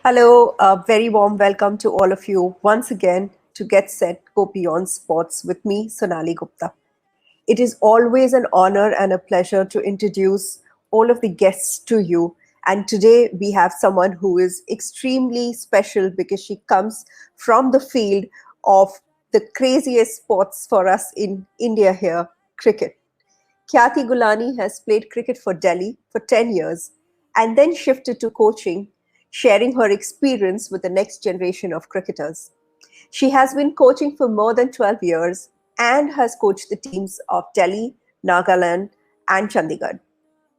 Hello, a very warm welcome to all of you once again to Get Set Go Beyond Sports with me, Sonali Gupta. It is always an honor and a pleasure to introduce all of the guests to you. And today we have someone who is extremely special because she comes from the field of the craziest sports for us in India here, cricket. Khyati Gulani has played cricket for Delhi for 10 years and then shifted to coaching, sharing her experience with the next generation of cricketers. She has been coaching for more than 12 years and has coached the teams of Delhi, Nagaland, and Chandigarh.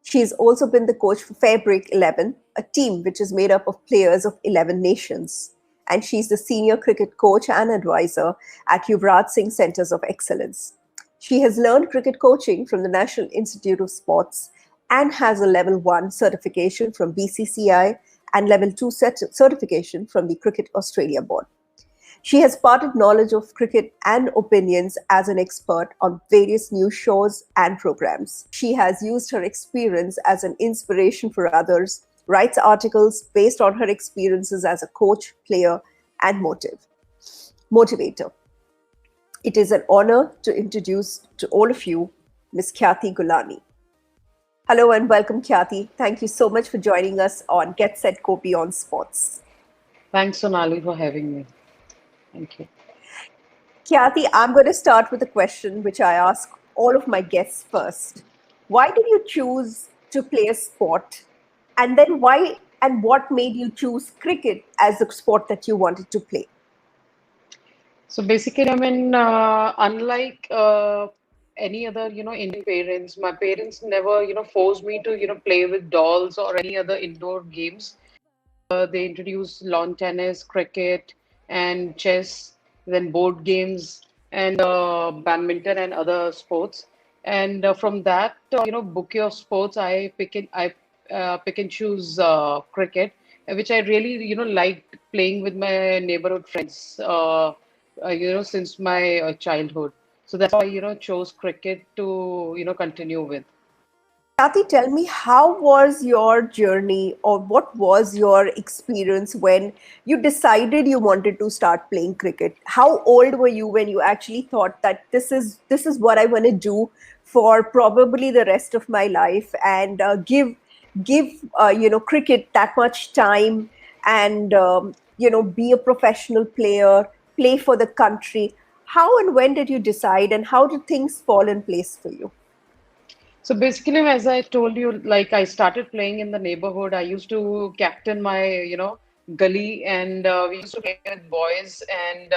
She has also been the coach for Fairbreak 11, a team which is made up of players of 11 nations. And she's the senior cricket coach and advisor at Yuvraj Singh Centers of Excellence. She has learned cricket coaching from the National Institute of Sports and has a level 1 certification from BCCI and level 2 certification from the Cricket Australia Board. She has parted knowledge of cricket and opinions as an expert on various news shows and programs. She has used her experience as an inspiration for others, writes articles based on her experiences as a coach, player, and motivator. It is an honor to introduce to all of you Ms. Khyati Gulani. Hello and welcome, Khyati. Thank you so much for joining us on Get Set Go Beyond Sports. Thanks, Sonali, for having me. Thank you. Khyati, I'm going to start with a question which I ask all of my guests first. Why did you choose to play a sport? And then why and what made you choose cricket as the sport that you wanted to play? So basically, unlike any other, Indian parents, my parents never, forced me to, play with dolls or any other indoor games. They introduced lawn tennis, cricket, and chess, then board games and badminton and other sports. And from that, bouquet of sports, I pick and choose cricket, which I really, liked playing with my neighborhood friends, since my childhood. So that's why, chose cricket to, continue with. Khyati, tell me, how was your journey or what was your experience when you decided you wanted to start playing cricket? How old were you when you actually thought that this is what I want to do for probably the rest of my life and give cricket that much time and be a professional player, play for the country? How and when did you decide and how did things fall in place for you? So basically, as I told you, like I started playing in the neighborhood. I used to captain my, gully, and we used to play with boys, and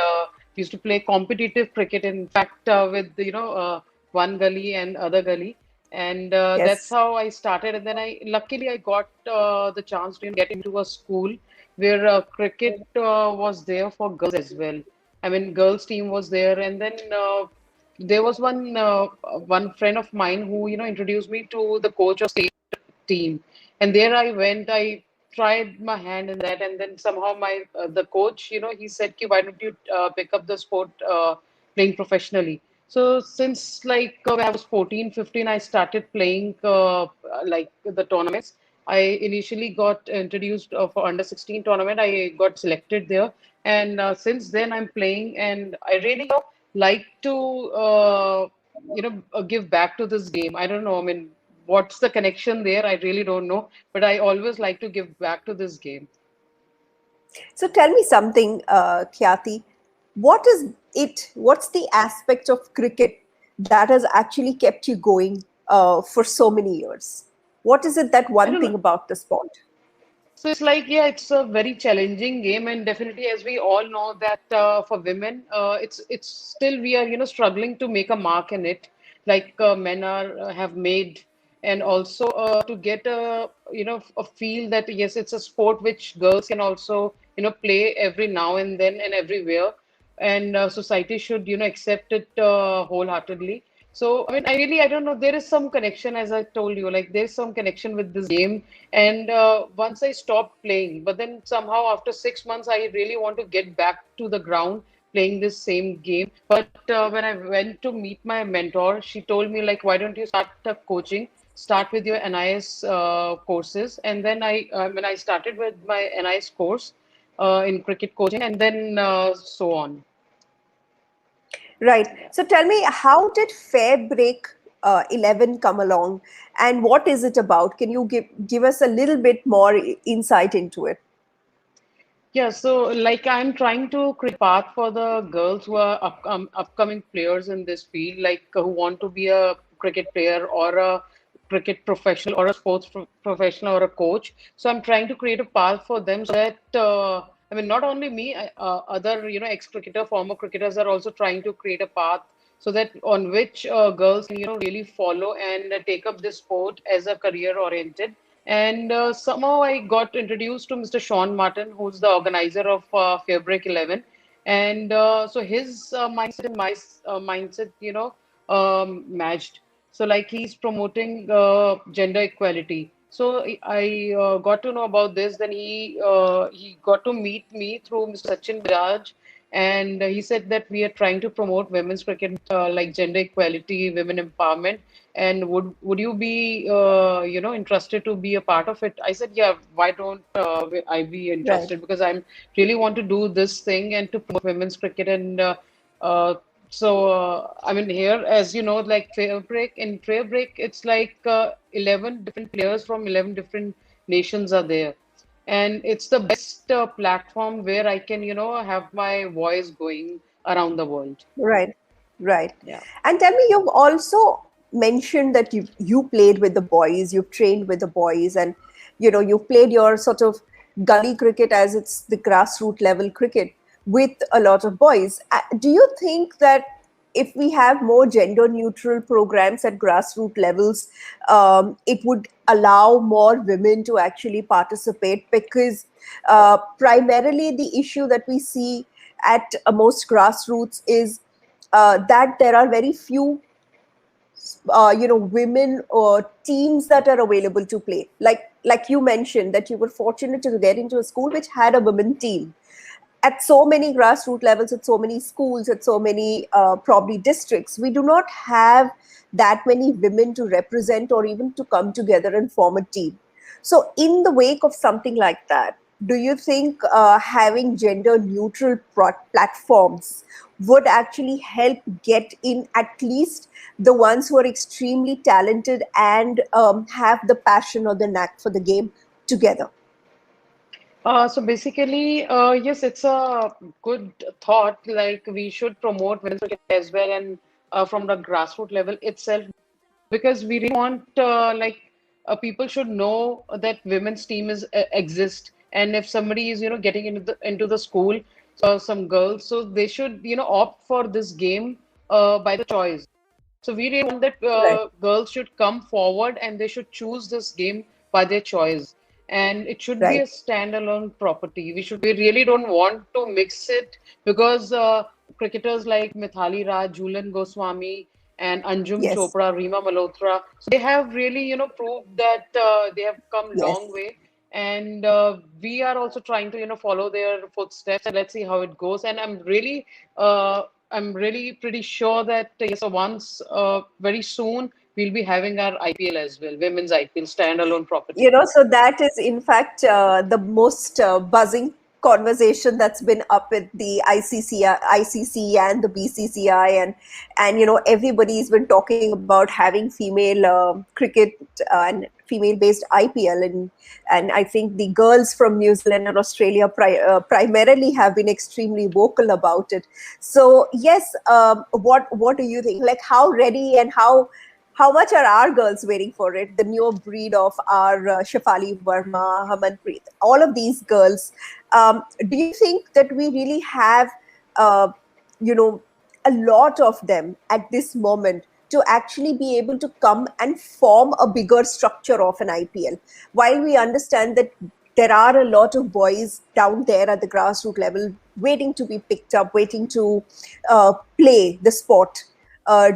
we used to play competitive cricket. In fact, with one gully and other gully, and that's Yes. how I started. And then luckily, I got the chance to get into a school where cricket was there for girls as well. I mean, girls team was there, and then there was one friend of mine who introduced me to the coach of state team, and there I went. I tried my hand in that, and then somehow my the coach, he said, "Ki, why don't you pick up the sport playing professionally?" So since like when I was 14, 15, I started playing like the tournaments. I initially got introduced for under 16 tournament. I got selected there, and since then I'm playing, and I really like to give back to this game. I don't know. I mean, what's the connection there? I really don't know, but I always like to give back to this game. So tell me something, Khyati. What is it? What's the aspect of cricket that has actually kept you going for so many years? What is it that I one don't know. thing about the sport? So it's like, yeah, it's a very challenging game, and definitely, as we all know, that for women, it's still we are struggling to make a mark in it, like men are have made, and also to get a feel that yes, it's a sport which girls can also play every now and then and everywhere, and society should accept it wholeheartedly. So, I mean, I don't know. There is some connection, as I told you, like there's some connection with this game. And once I stopped playing, but then somehow after 6 months, I really want to get back to the ground playing this same game. But when I went to meet my mentor, she told me like, why don't you start coaching? start with your NIS courses, and then when I started with my NIS course in cricket coaching, and then so on. Right. So tell me, how did Fair Break 11 come along, and what is it about? Can you give us a little bit more insight into it? Yeah, so like I'm trying to create a path for the girls who are upcoming players in this field, like who want to be a cricket player or a cricket professional or a sports professional or a coach. So I'm trying to create a path for them so that I mean, not only me, other ex-cricketer, former cricketers are also trying to create a path so that on which girls can really follow and take up this sport as a career oriented. And somehow I got introduced to Mr. Sean Martin, who's the organizer of Fairbreak 11. And so his mindset and my mindset, matched. So like he's promoting gender equality. So I got to know about this. Then he got to meet me through Mr. Sachin Bajaj, and he said that we are trying to promote women's cricket, like gender equality, women empowerment. And would you be interested to be a part of it? I said, yeah, why don't I be Right. interested? Because I'm really want to do this thing and to promote women's cricket. And uh, I mean, here, as you know, like Fair Break, it's like 11 different players from 11 different nations are there. And it's the best platform where I can, have my voice going around the world. Right, right. Yeah. And tell me, you've also mentioned that you played with the boys, you've trained with the boys, and you've played your sort of gully cricket, as it's the grassroots level cricket, with a lot of boys. Do you think that if we have more gender neutral programs at grassroots levels, it would allow more women to actually participate? Because primarily the issue that we see at most grassroots is that there are very few women or teams that are available to play, like you mentioned that you were fortunate to get into a school which had a women team. At so many grassroots levels, at so many schools, at so many probably districts, we do not have that many women to represent or even to come together and form a team. So in the wake of something like that, do you think having gender neutral platforms would actually help get in at least the ones who are extremely talented and have the passion or the knack for the game together? So basically, yes, it's a good thought. Like we should promote women's cricket as well, and from the grassroots level itself, because we really want people should know that women's team is exist, and if somebody is getting into the school, some girls, so they should opt for this game by the choice. So we really want that Right, girls should come forward and they should choose this game by their choice. And it should be a right. standalone property. We really don't want to mix it because cricketers like Mithali Raj, Jhulan Goswami, and Anjum Yes, Chopra, Reema Malhotra, so they have really, proved that they have come long yes. way. And we are also trying to, follow their footsteps, and let's see how it goes. And I'm really pretty sure that yes, once very soon we'll be having our IPL as well, women's IPL standalone property. So that is in fact the most buzzing conversation that's been up with the ICC and the BCCI, and everybody's been talking about having female cricket and female based IPL, and I think the girls from New Zealand and Australia primarily have been extremely vocal about it. So yes, what do you think? Like, how ready and how much are our girls waiting for it? The new breed of our Shafali Verma, Harmanpreet, all of these girls. Do you think that we really have, uh, you know, a lot of them at this moment to actually be able to come and form a bigger structure of an IPL? While we understand that there are a lot of boys down there at the grassroots level waiting to be picked up, waiting to play the sport. Uh,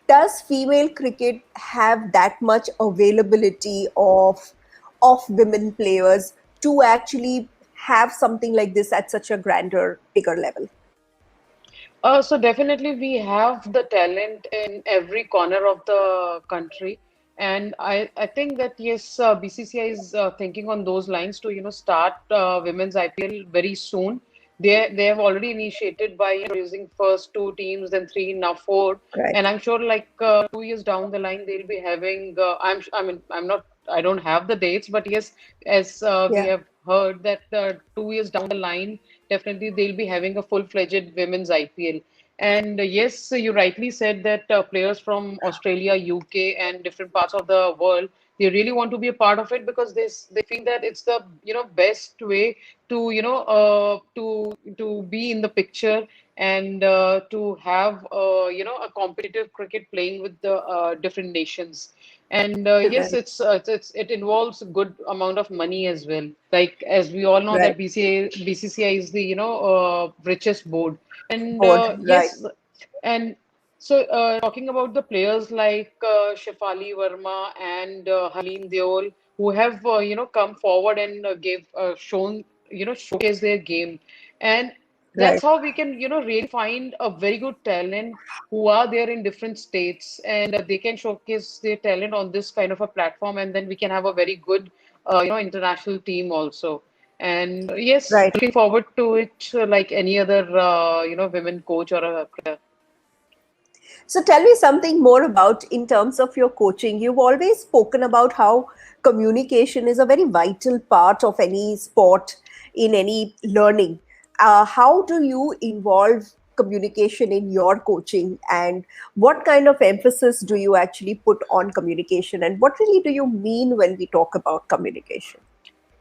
does female cricket have that much availability of women players to actually have something like this at such a grander, bigger level? So definitely we have the talent in every corner of the country. And I think that yes, BCCI is thinking on those lines to start women's IPL very soon. They have already initiated by using first two teams, then three, now four, Right. and I'm sure like 2 years down the line they'll be having. I mean I'm not, I don't have the dates, but yes, as we Yeah. have heard that 2 years down the line, definitely they'll be having a full-fledged women's IPL. And yes, you rightly said that players from Australia, UK, and different parts of the world, they really want to be a part of it because they feel that it's the best way to to be in the picture and to have a competitive cricket playing with the different nations. And yes, Right. it involves a good amount of money as well. Like as we all know Right. that BCCI is the richest board. And Board. Right. yes, and so talking about the players like Shefali Verma and Harleen Deol, who have come forward and gave shown showcase their game, and that's Right. how we can really find a very good talent who are there in different states, and they can showcase their talent on this kind of a platform, and then we can have a very good international team also. And yes, Right. looking forward to it like any other women coach or a cricketer. So tell me something more about in terms of your coaching. You've always spoken about how communication is a very vital part of any sport in any learning. How do you involve communication in your coaching, and what kind of emphasis do you actually put on communication, and what really do you mean when we talk about communication?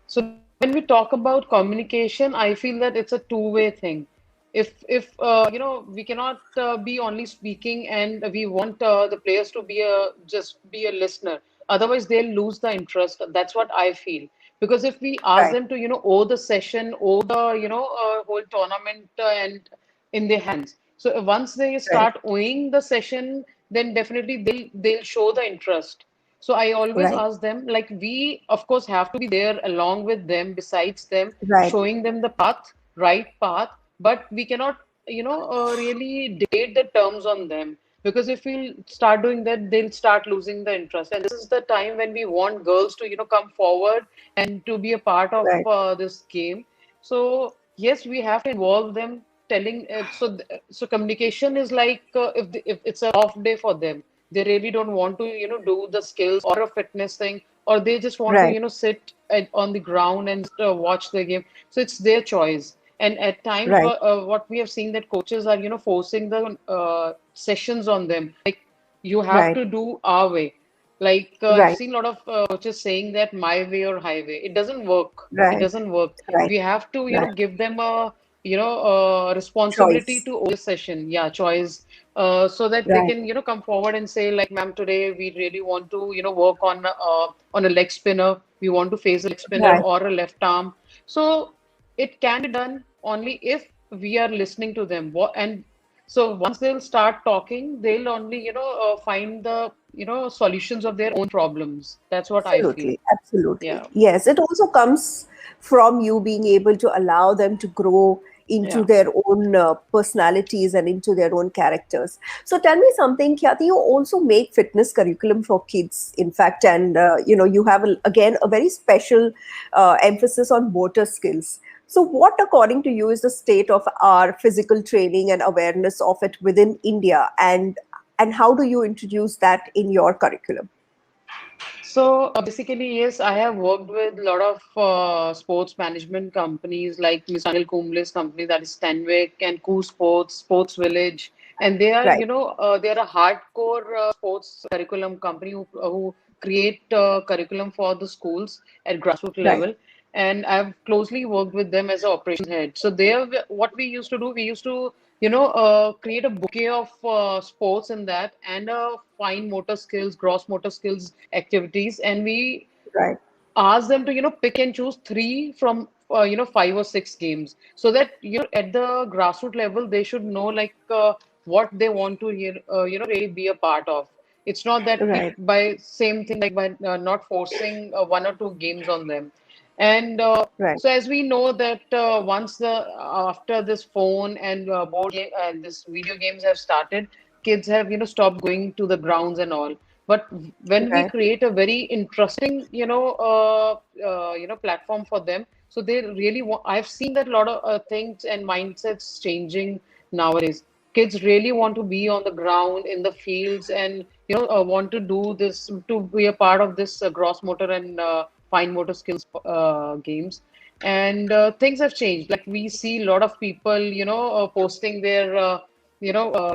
So when we talk about communication, I feel that it's a two-way thing. If we cannot be only speaking and we want the players to be a just be a listener. Otherwise, they'll lose the interest. That's what I feel. Because if we ask Right. them to owe the session, owe the whole tournament and in their hands. So once they Right. start owing the session, then definitely they'll show the interest. So I always Right. ask them, like we of course have to be there along with them, besides them, Right. showing them the path, right path, but we cannot, really dictate the terms on them. Because if we start doing that, they'll start losing the interest. And this is the time when we want girls to, come forward and to be a part of Right. this game. So yes, we have to involve them. Telling so communication is like if it's an off day for them, they really don't want to do the skills or a fitness thing, or they just want to Right. sit on the ground and watch the game. So it's their choice. And at times Right. what we have seen that coaches are forcing the sessions on them, like you have Right. to do our way. Like I've Right. seen a lot of coaches saying that my way or highway. It doesn't work. It Right. doesn't work. Right. We have to Right. give them a responsibility Choice. to own the session, yeah, choice, so that they Right. can come forward and say like, ma'am, today we really want to work on a leg spinner. We want to face a leg spinner Right. or a left arm. So it can be done only if we are listening to them. And so once they'll start talking, they'll only find the solutions of their own problems. That's what I feel. Absolutely, absolutely. Yeah, Yes, it also comes from you being able to allow them to grow into yeah. their own personalities and into their own characters. So tell me something, Khyati, you also make fitness curriculum for kids, in fact, and you have again a very special emphasis on motor skills. So what, according to you, is the state of our physical training and awareness of it within India, and how do you introduce that in your curriculum? So basically, yes, I have worked with a lot of sports management companies like Mr. Anil Kumble's company, that is Stanwick, and Koo Sports, Sports Village, and they are, Right. they are a hardcore sports curriculum company who create curriculum for the schools at grassroots Right. level. And I've closely worked with them as an operations head. So there, what we used to do, we used to create a bouquet of sports in that, and fine motor skills, gross motor skills activities, and we Right. ask them to pick and choose three from 5 or 6 games, so that at the grassroots level they should know like what they want to really be a part of. It's not that Right. by same thing, like by not forcing 1 or 2 games on them. And Right. so as we know that once the after this phone and board game and this video games have started, kids have stopped going to the grounds and all. But when we Right. create a very interesting, platform for them, so they really want. I've seen that a lot of things and mindsets changing nowadays. Kids really want to be on the ground in the fields and want to do this, to be a part of this gross motor and fine motor skills games. And things have changed. Like we see a lot of people, posting their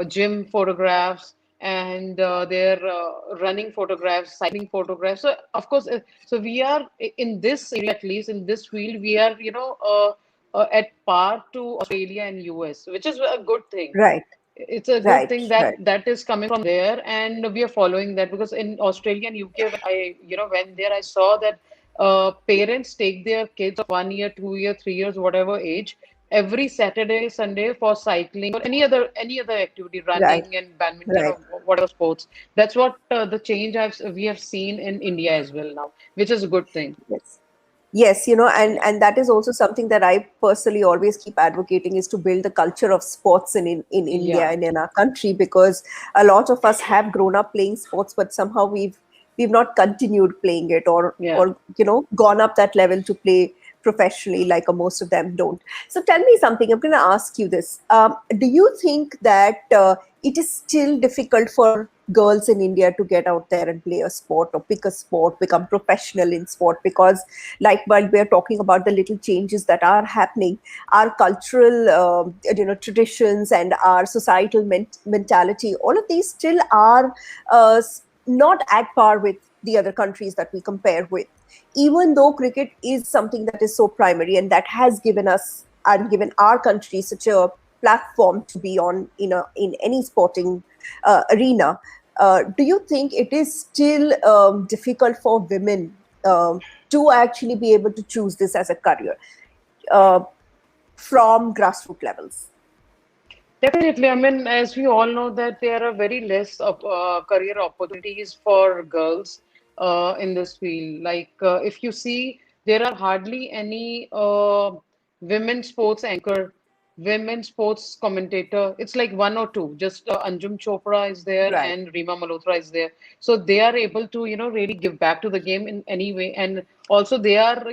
gym photographs and their running photographs, cycling photographs. So of course, so we are in this area, at least in this field, we are at par to Australia and US, which is a good thing. Right. It's a good Right. thing that Right. that is coming from there, and we are following that, because in Australia and UK, when I went there, I saw that parents take their kids of 1 year, 2 year, 3 years, whatever age, every Saturday, Sunday for cycling or any other activity, Right. running and badminton Right. or whatever sports. That's what the change we have seen in India as well now, which is a good thing. Yes. Yes, and that is also something that I personally always keep advocating, is to build the culture of sports in India Yeah, and in our country, because a lot of us have grown up playing sports, but somehow we've not continued playing it, yeah. or gone up that level to play professionally, like most of them don't. So tell me something. I'm going to ask you this. Do you think that it is still difficult for girls in India to get out there and play a sport or pick a sport, become professional in sport? Because, like, while we're talking about the little changes that are happening, our cultural, traditions and our societal mentality, all of these still are not at par with the other countries that we compare with, even though cricket is something that is so primary and that has given us and given our country such a platform to be on in any sporting arena. Do you think it is still difficult for women to actually be able to choose this as a career uh, from grassroots levels? Definitely. I mean, as we all know that there are very less of career opportunities for girls in this field. Like if you see, there are hardly any women sports anchor, women sports commentator. It's like one or two. Just Anjum Chopra is there Right. and Rima Malhotra is there. So they are able to, really give back to the game in any way. And also they are,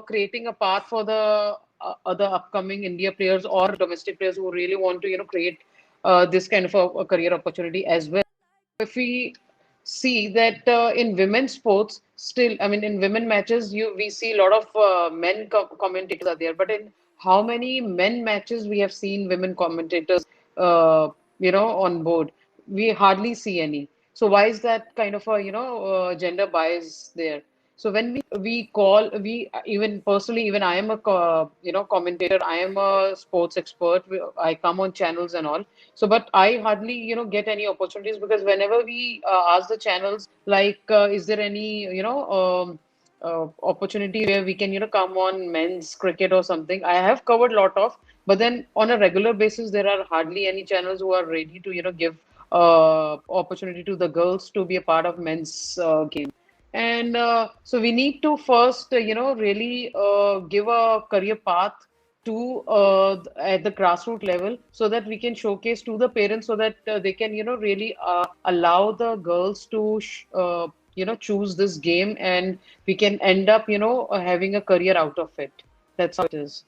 creating a path for the other upcoming India players or domestic players who really want to, create this kind of a career opportunity as well. If we see that in women's sports, still, I mean, in women matches, we see a lot of men commentators are there, but in how many men matches we have seen women commentators, on board? We hardly see any. So why is that kind of a, gender bias there? So when we call, we even personally, even I am a commentator, I am a sports expert. I come on channels and all. So, but I hardly get any opportunities, because whenever we ask the channels, like, is there any opportunity where we can come on men's cricket or something? I have covered a lot of, but then on a regular basis, there are hardly any channels who are ready to give opportunity to the girls to be a part of men's game. And so we need to first, really give a career path to at the grassroots level, so that we can showcase to the parents, so that they can, really allow the girls to, choose this game, and we can end up, having a career out of it. That's how it is.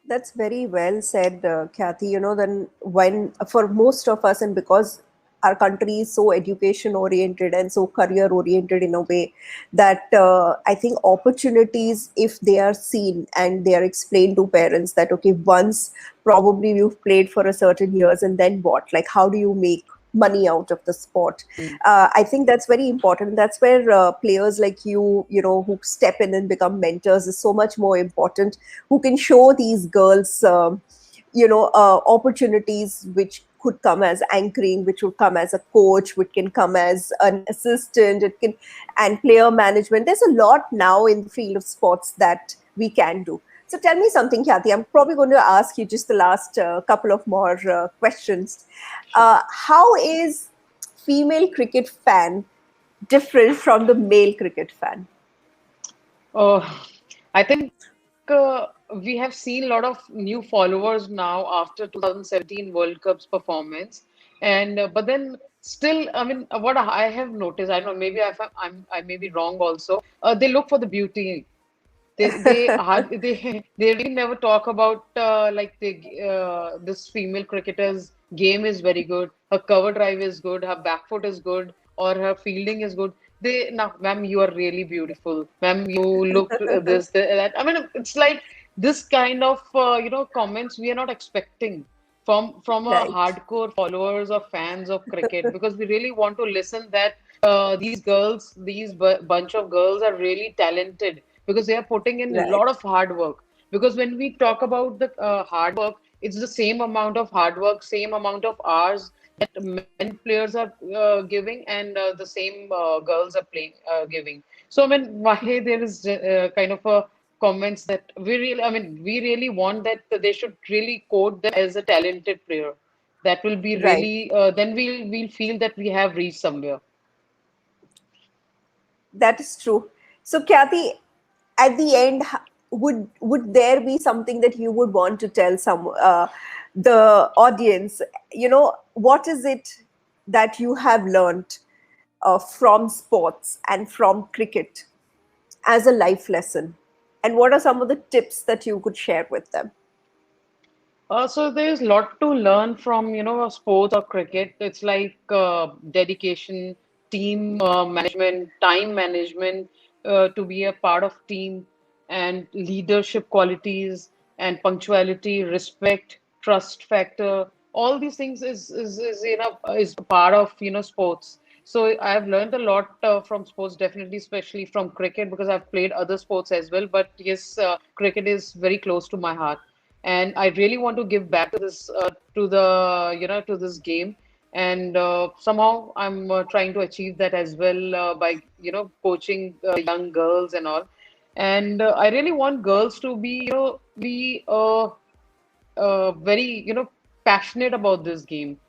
That's very well said, Kathy. Then when for most of us, and because our country is so education oriented and so career oriented in a way that I think opportunities, if they are seen and they are explained to parents that, okay, once probably you've played for a certain years and then what? Like, how do you make money out of the sport? Mm. I think that's very important. That's where players like who step in and become mentors, is so much more important, who can show these girls opportunities which could come as anchoring, which would come as a coach, which can come as an assistant, it can, and player management. There's a lot now in the field of sports that we can do. So tell me something, Kathy. I'm probably going to ask you just the last couple of more questions. Sure. How is female cricket fan different from the male cricket fan? Uh, I think we have seen a lot of new followers now after 2017 World Cup's performance, and but then still, I mean, what I have noticed, I don't know, maybe I may be wrong also. They look for the beauty. They really never talk about like this female cricketer's game is very good, her cover drive is good, her back foot is good, or her fielding is good. They now, ma'am, you are really beautiful, ma'am. You look that. I mean, it's like this kind of comments we are not expecting from a Right, hardcore followers or fans of cricket, because we really want to listen that these bunch of girls are really talented because they are putting in a lot right, of hard work. Because when we talk about the hard work, it's the same amount of hard work, same amount of hours that men players are giving, and the same girls are playing giving. So I mean, why there is kind of a comments that we really want that they should really quote them as a talented player. That will be right. really then we'll feel that we have reached somewhere. That is true. So, Kathy, at the end, would there be something that you would want to tell the audience? You know, what is it that you have learned from sports and from cricket as a life lesson? And what are some of the tips that you could share with them? So there's a lot to learn from, sports or cricket. It's like dedication, team management, time management, to be a part of team, and leadership qualities and punctuality, respect, trust factor. All these things is part of sports. So I've learned a lot from sports, definitely, especially from cricket, because I've played other sports as well. But yes, cricket is very close to my heart, and I really want to give back to this to this game, and somehow I'm trying to achieve that as well by coaching young girls and all, and I really want girls to be very passionate about this game.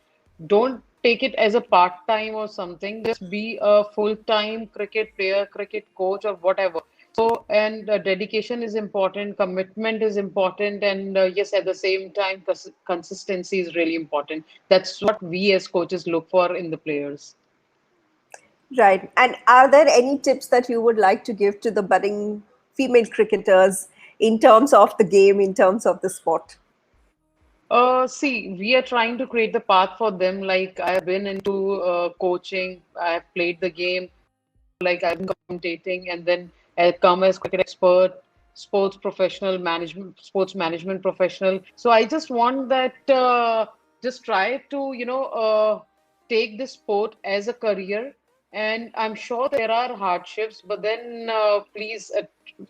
Don't take it as a part time or something. Just be a full time cricket player, cricket coach, or whatever. So, and dedication is important, commitment is important, and yes, at the same time, consistency is really important. That's what we as coaches look for in the players. Right. And are there any tips that you would like to give to the budding female cricketers in terms of the game, in terms of the sport? See, we are trying to create the path for them. Like, I have been into coaching, I have played the game, like I've been commentating, and then I come as cricket expert, sports professional, sports management professional. So I just want that, just try to, take this sport as a career. And I'm sure there are hardships, but then please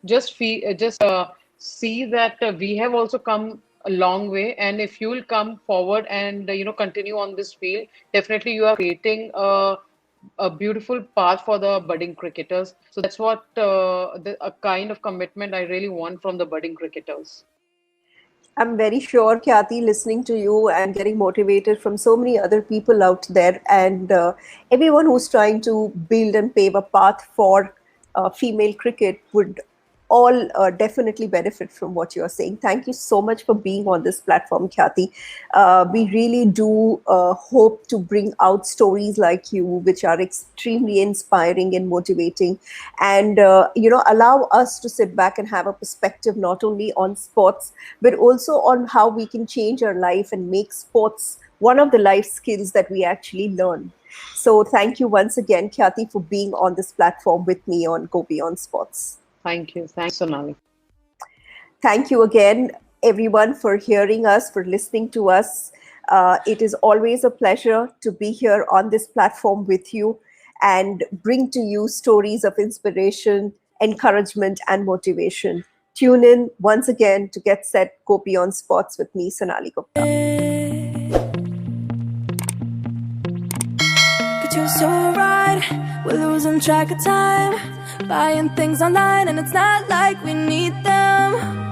just see that we have also come a long way. And if you will come forward and continue on this field, definitely you are creating a beautiful path for the budding cricketers. So that's what a kind of commitment I really want from the budding cricketers. I'm very sure, Kathy, listening to you and getting motivated from so many other people out there, and everyone who's trying to build and pave a path for female cricket would all definitely benefit from what you're saying. Thank you so much for being on this platform, Kathy. We really do hope to bring out stories like you, which are extremely inspiring and motivating, and allow us to sit back and have a perspective not only on sports but also on how we can change our life and make sports one of the life skills that we actually learn. So thank you once again, Kathy, for being on this platform with me on Go Beyond Sports. Thank you. Thanks, Sonali. Thank you again, everyone, for hearing us, for listening to us. It is always a pleasure to be here on this platform with you and bring to you stories of inspiration, encouragement, and motivation. Tune in once again to Get Set, Go Beyond Sports with me, Sonali Gupta. But you're so right, we're losing track of time, buying things online and it's not like we need them.